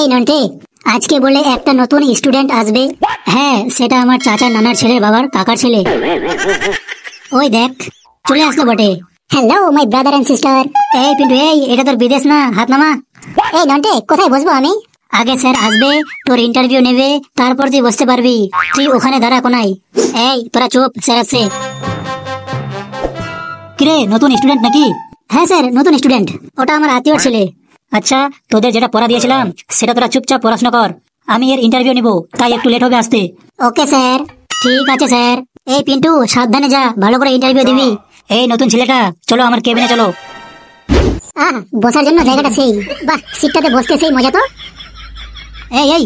এই নন্টে, আজকে বলে একটা নতুন স্টুডেন্ট আসবে। হ্যাঁ, সেটা আমার চাচার নানার ছেলের বাবার কাকার ছেলে। ওই দেখ, চলে আসলো বটে। Hello my brother and sister. এই পিন্টু, এই এটা তোর বিদেশ না, হাত নামা। এই নন্টে, কোথায় বসবো আমি? আগে স্যার আসবে, তোর ইন্টারভিউ নেবে, তারপর তুই বসতে পারবি। তুই ওখানে দাঁড়া কোনায়। এই তোরা চুপ, স্যার আসছে। কিরে, নতুন স্টুডেন্ট নাকি? হ্যাঁ স্যার, নতুন স্টুডেন্ট। ওটা আমার আত্মীয় ছেলে। আচ্ছা, তোদের যেটা পড়া দিয়েছিলাম সেটা তোরা চুপচাপ পড়াশোনা কর। আমি এর ইন্টারভিউ নিব, তাই একটু লেট হবে আসতে। Okay sir. ঠিক আছে স্যার। এই পিন্টু, সাবধানে যা, ভালো করে ইন্টারভিউ দিবি। এই নতুন ছেলেটা, চলো আমার কেবিনে চলো। বসার জন্য জায়গাটা সেই, বাহ, সিটটাতে বসতে সেই মজা তো। এই এই,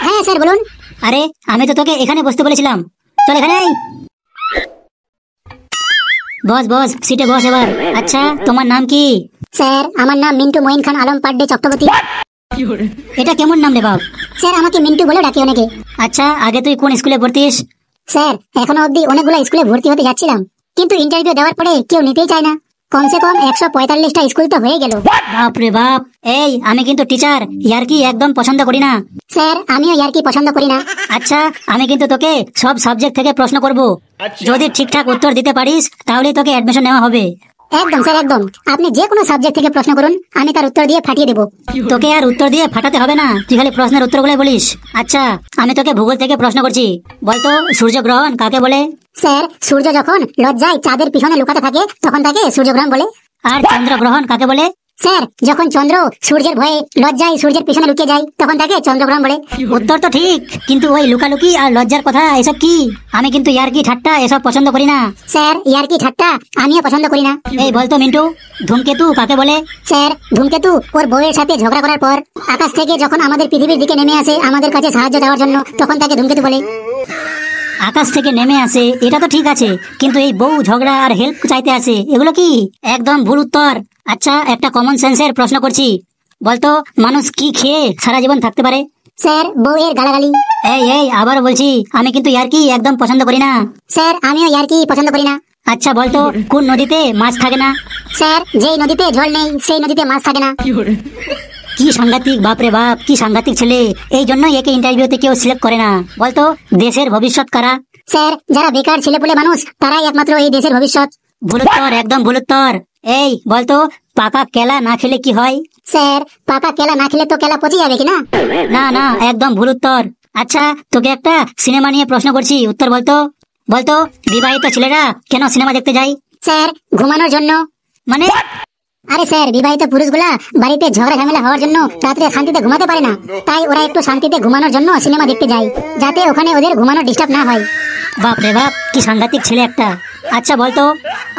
হ্যাঁ স্যার বলুন। আরে আমি তো তোকে এখানে বসতে বলেছিলাম, চল এখানে। বস বস, সিটে বস এবার। আচ্ছা, তোমার নাম কি? স্যার, আমার নাম মিন্টু মঈন খান আলম পাড্ডে চক্রবর্তী। এটা কেমন নাম রে বাপ? স্যার, আমাকে মিন্টু বলে ডাকে অনেকে। আচ্ছা, আগে তুই কোন স্কুলে পড়তিস? স্যার, এখনো অবধি অনেকগুলো স্কুলে ভর্তি হতে যাচ্ছিলাম, কিন্তু ইন্টারভিউ দেওয়ার পরে কেউ নিতেই চায় না। কমসে কম 145টা স্কুল তো হয়ে গেল। বাপ রে বাপ। এই, আমি কিন্তু টিচার, ইয়ার্কি একদম পছন্দ করি না। স্যার, আমিও ইয়ার্কি পছন্দ করি না। আচ্ছা, আমি কিন্তু তোকে সব সাবজেক্ট থেকে প্রশ্ন করব। যদি ঠিকঠাক উত্তর দিতে পারিস তাহলে তোকে অ্যাডমিশন নেওয়া হবে। একদম স্যার, একদম। আপনি যে কোনো সাবজেক্ট থেকে প্রশ্ন করুন, আমি তার উত্তর দিয়ে ফাটিয়ে দেবো। তোকে আর উত্তর দিয়ে ফাটাতে হবে না, তুই খালি প্রশ্নের উত্তরগুলো বলিস। আচ্ছা, আমি তোকে ভূগোল থেকে প্রশ্ন করছি, বলতো সূর্যগ্রহণ কাকে বলে? স্যার, সূর্য যখন লজ্জায় চাঁদের পিছনে লুকাতে থাকে তখন তাকে সূর্যগ্রহণ বলে। আর চন্দ্রগ্রহণ কাকে বলে? স্যার, যখন চন্দ্র সূর্যের ভয়ে লজ্জায় সূর্যের পিছনে লুকিয়ে যায় তখন তাকে চন্দ্রগ্রহণ বলে। উত্তর তো ঠিক, কিন্তু ওই লুকালুকি আর লজ্জার কথা এসব কি? আমি কিন্তু ইয়ার্কি ঠাট্টা এসব পছন্দ করি না। স্যার, ইয়ার্কি ঠাট্টা আমিও পছন্দ করি না। এই বলতো মিন্টু, ধূমকেতু কাকে বলে? স্যার, ধূমকেতু ওর বউয়ের সাথে ঝগড়া করার পর আকাশ থেকে যখন আমাদের পৃথিবীর দিকে নেমে আসে আমাদের কাছে সাহায্য দেওয়ার জন্য, তখন তাকে ধূমকেতু বলে। আকাশ থেকে নেমে আসে এটা তো ঠিক আছে, কিন্তু এই বউ ঝগড়া আর হেল্প চাইতে আসে, এগুলো কি? একদম ভুল উত্তর। আচ্ছা, একটা কমন সেন্সের প্রশ্ন করছি, বলতো মানুষ কি খেয়ে সারা জীবন থাকতে পারে? স্যার, বউয়ের গালাগালি। এই এই, আবার বলছি, আমি কিন্তু ইয়ার্কি একদম পছন্দ করি না। স্যার, আমিও ইয়ার্কি পছন্দ করি না। আচ্ছা বলতো, কোন নদীতে মাছ থাকে না? স্যার, যেই নদীতে জল নেই সেই নদীতে মাছ থাকে না। কি সাংঘাতিক, বাপরে বাপ, কি সাংঘাতিক ছেলে। এই জন্য একে ইন্টারভিউতে কেউ সিলেক্ট করে না। বলতো দেশের ভবিষ্যৎ কারা? স্যার, যারা বেকার ছেলেপুলে মানুষ তারাই একমাত্র এই দেশের ভবিষ্যৎ। ভুল উত্তর, একদম ভুল উত্তর। এই বলতো, পাকা কেলা না খেলে কি হয়? স্যার, পাকা কেলা না খেলে তো কেলা পচে যাবে কিনা? না না, একদম ভুল উত্তর। আচ্ছা, তোকে একটা সিনেমা নিয়ে প্রশ্ন করছি, উত্তর বলতো। বলতো বিবাহিত ছেলেরা কেন সিনেমা দেখতে যায়? স্যার, ঘুমানোর জন্য। মানে? আরে স্যার, বিবাহিত পুরুষগুলা বাড়িতে ঝগড়া ঝামেলা হওয়ার জন্য রাত্রে শান্তিতে ঘুমাতে পারে না, তাই ওরা একটু শান্তিতে ঘুমানোর জন্য সিনেমা দেখতে যায়, যাতে ওখানে ওদের ঘুমানোর ডিস্টার্ব না হয়। বাপ রে বাপ, কি সাংঘাতিক ছেলে একটা। আচ্ছা বলতো,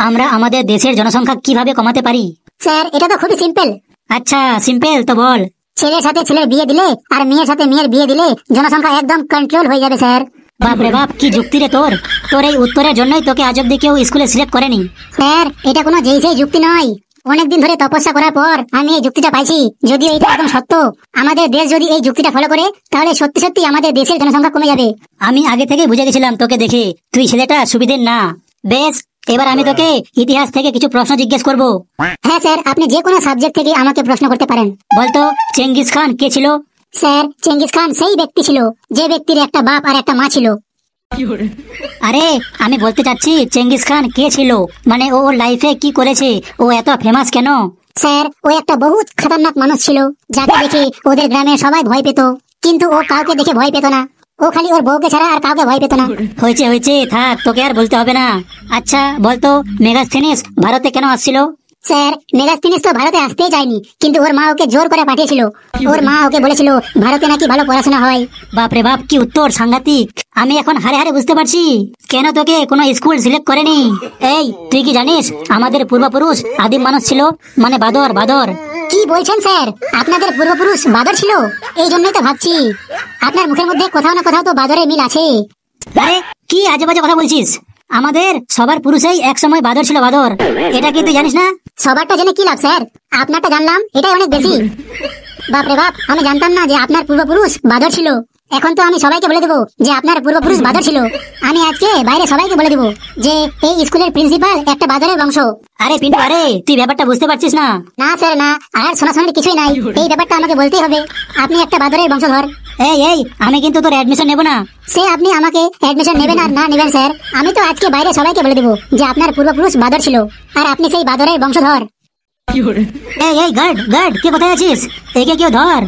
আমরা আমাদের দেশের জনসংখ্যা কিভাবে কমাতে পারি? স্যার, এটা তো খুবই সিম্পল। আচ্ছা, সিম্পল তো বল। ছেলের সাথে ছেলের বিয়ে দিলে আর মেয়ের সাথে মেয়ের বিয়ে দিলে জনসংখ্যা একদম কন্ট্রোল হয়ে যাবে স্যার। বাপ রে বাপ, কি যুক্তি রে তোর। তোর এই উত্তরের জন্যই তোকে আজ অব্দি কেউ স্কুলে সিলেক্ট করেনি। স্যার, এটা কোনো যেই সেই যুক্তি নয়। অনেকদিন ধরে তপস্যা করার পর আমি এই যুক্তিটা পাইছি, যদিও এটা একদম সত্য। আমাদের দেশ যদি এই যুক্তিটা ফলো করে তাহলে সত্যি সত্যি আমাদের দেশের জনসংখ্যা কমে যাবে। আমি আগে থেকে বুঝে গেছিলাম তোকে দেখে, তুই ছেলেটা সুবিধের না। বেশ, এবার আমি তোকে ইতিহাস থেকে কিছু প্রশ্ন জিজ্ঞেস করব। হ্যাঁ স্যার, আপনি যে কোনো সাবজেক্ট থেকে আমাকে প্রশ্ন করতে পারেন। বলতো চেঙ্গিস খান কে ছিল? স্যার, চেঙ্গিস খান সেই ব্যক্তি ছিল যে ব্যক্তির একটা বাপ আর একটা মা ছিল। আরে আমি বলতে চাচ্ছি চেঙ্গিস খান কে ছিল, মানে ও লাইফে কি করেছে, ও এত ফেমাস কেন? স্যার, ও একটা বহুত খতরনাক মানুষ ছিল, যাকে দেখে ওদের গ্রামে সবাই ভয় পেত, কিন্তু ও কাউকে দেখে ভয় পেত না। ও খালি ওর বউকে ছাড়া আর কাউকে ভয় পেত না। হয়েছে হয়েছে, থাক, তোকে আর বলতে হবে না। আচ্ছা বলতো, মেগাস্থেনিস ভারতে কেন আসছিল? স্যার, মেগাস্থেনিস তো ভারতে আসতেই চায়নি, কিন্তু ওর মা ওকে জোর করে পাঠিয়েছিল। ওর মা ওকে বলেছিল ভারতে নাকি ভালো পড়াশোনা হয়। বাপরে বাপ, কি উত্তর সাংঘাতিক। আমি এখন হারে হারে বুঝতে পারছি কেন তোকে কোনো স্কুল সিলেক্ট করেনি। এই, তুই কি জানিস আমাদের পূর্বপুরুষ আদিম মানুষ ছিল, মানে বাদর। বাদর? কি বলছেন স্যার, আপনাদের পূর্বপুরুষ বাদর ছিল? এই জন্যই তো ভাবছি আপনার মুখের মধ্যে কোথাও না কোথাও তো বাদরের মিল আছে। আরে কি আজে বাজে কথা বলছিস, আমাদের সবার পুরুষেই এক সময় বাদর ছিল, বাদর। এটা কি তুই জানিস না? সবারটা জেনে কি লাভ স্যার, আপনারটা জানলাম এটাই অনেক বেশি। বাপরে বাপ, আমি জানতাম না যে আপনার পূর্বপুরুষ বাদর ছিল। এখন তো আমি সবাইকে বলে দেবো যে আপনার পূর্বপুরুষ বাদর ছিল। আমি আজকে বাইরে সবাইকে বলে দেবো যে এই স্কুলের প্রিন্সিপাল একটা বাদরের বংশ। আরে পিন্টু, আরে তুই ব্যাপারটা বুঝতে পারছিস না? না স্যার না, আর শোনাশোনার কিছুই নাই, এই ব্যাপারটা আমাকে বলতেই হবে। আপনি একটা বাদরের বংশধর। এই আমি কিন্তু তোর অ্যাডমিশন নেব না। সে আপনি আমাকে অ্যাডমিশন নেবেন আর না নেবেন স্যার, আমি তো আজকে বাইরে সবাইকে বলে দেবো যে আপনার পূর্বপুরুষ বাদর ছিল আর আপনি সেই বাদরের বংশধর। এই গার্ড গার্ড, কে কোথায় আছিস? একে কেউ ধর।